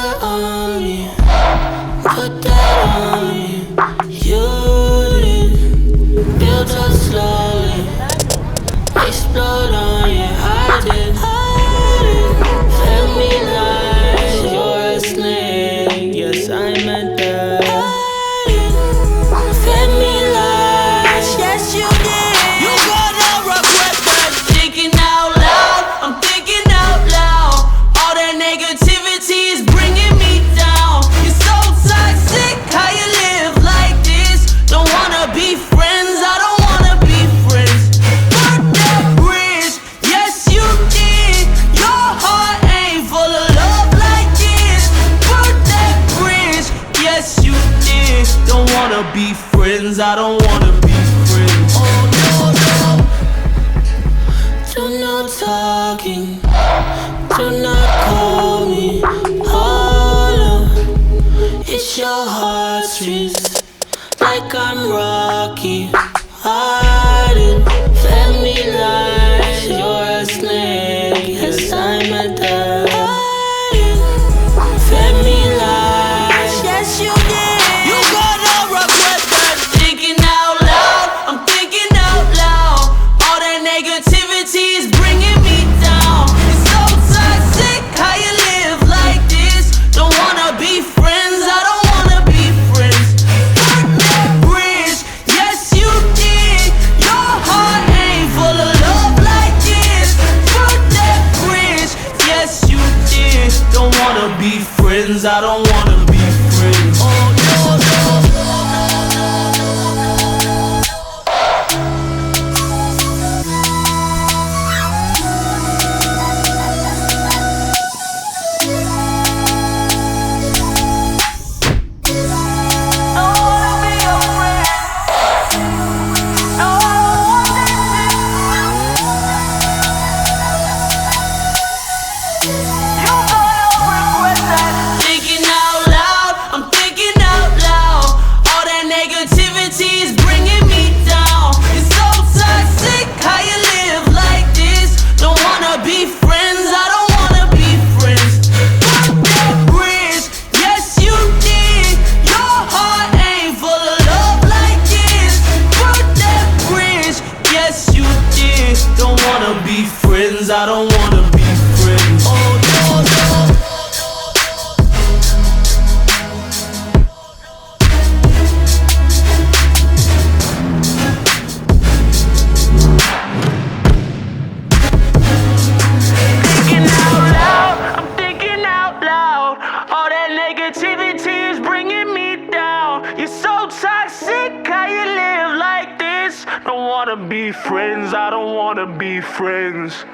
that on me, put that on me. You did, build up slowly, explode on you. I did, fed me like you're a snake. Yes, I meant that. Fed me like, yes you did. You gotta regret that. Thinking out loud, I'm thinking out loud. All that negativity is bringing me down. You're so toxic, how you live like this. Don't wanna be friends, I don't wanna be friends. Burn that bridge, yes you did. Your heart ain't full of love like this. Burn that bridge, yes you did. Don't wanna be friends, I don't wanna be friends. Oh no, no. Do no talking, do not call me. Hold up, it's your heartstrings, like I'm Rocky. Hiding, fed me like you're a snake. Yes, I'm a dog. Fed me like, yes you did. You gotta regret that. Thinking out loud, I'm thinking out loud. All that negativity is bringing me down. It's so toxic, how you live like this. Don't wanna be friends, I don't wanna be friends. Burn that bridge, yes you did. Your heart ain't full of love like this. Burn that bridge, yes you did. Don't wanna be friends, I don't wanna be friends. Oh no, no. Thinking out loud, I'm thinking out loud. All that negativity is bringing me down. It's so toxic, how you live like this. Don't wanna be friends, I don't wanna be friends. Burn that bridge, yes you did. Your heart ain't full of love like this. Burn that bridge, yes you did. Don't wanna be friends, I don't wanna be friends. Oh no, no. Thinking out loud, I'm thinking out loud. All that negativity is bringing me down. You're so toxic, how you live like this. Don't wanna be friends, I don't wanna be friends.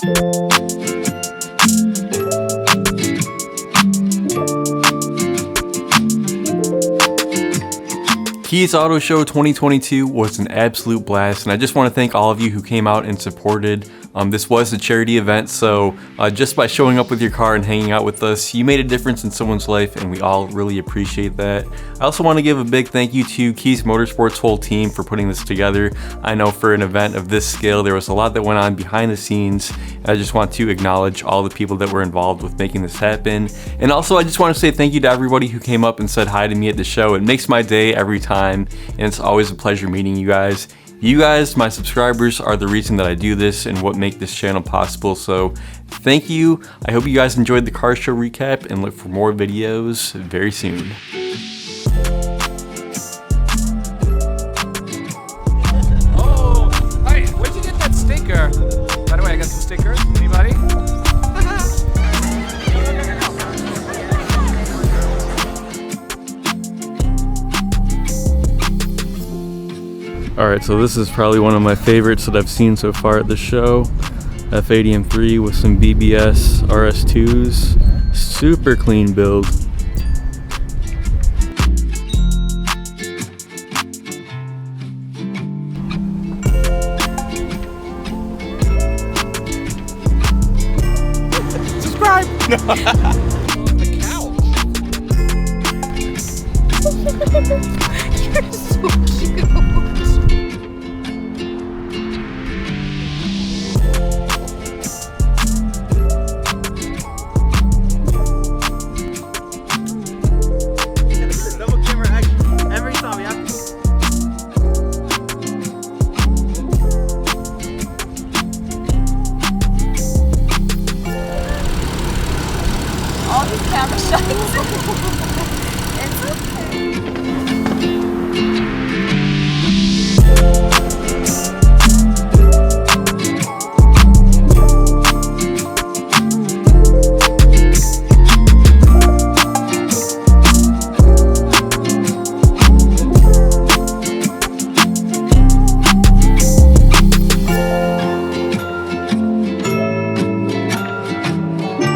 Kies Auto Show 2022 was an absolute blast, and I just want to thank all of you who came out and supported. This was a charity event, so just by showing up with your car and hanging out with us, you made a difference in someone's life, and we all really appreciate that. I also want to give a big thank you to Kies Motorsports' whole team for putting this together. I know for an event of this scale, there was a lot that went on behind the scenes. I just want to acknowledge all the people that were involved with making this happen. And also, I just want to say thank you to everybody who came up and said hi to me at the show. It makes my day every time, and it's always a pleasure meeting you guys. You guys, my subscribers, are the reason that I do this and what make this channel possible, so thank you. I hope you guys enjoyed the car show recap and look for more videos very soon. Oh, hey, where'd you get that sticker? By the way, I got some stickers. Anybody? Alright, so this is probably one of my favorites that I've seen so far at the show. F80 M3 with some Bmw'S RS2s. Super clean build. Subscribe! The couch. You're so cute. Double camera action every time we have to. All these camera shots.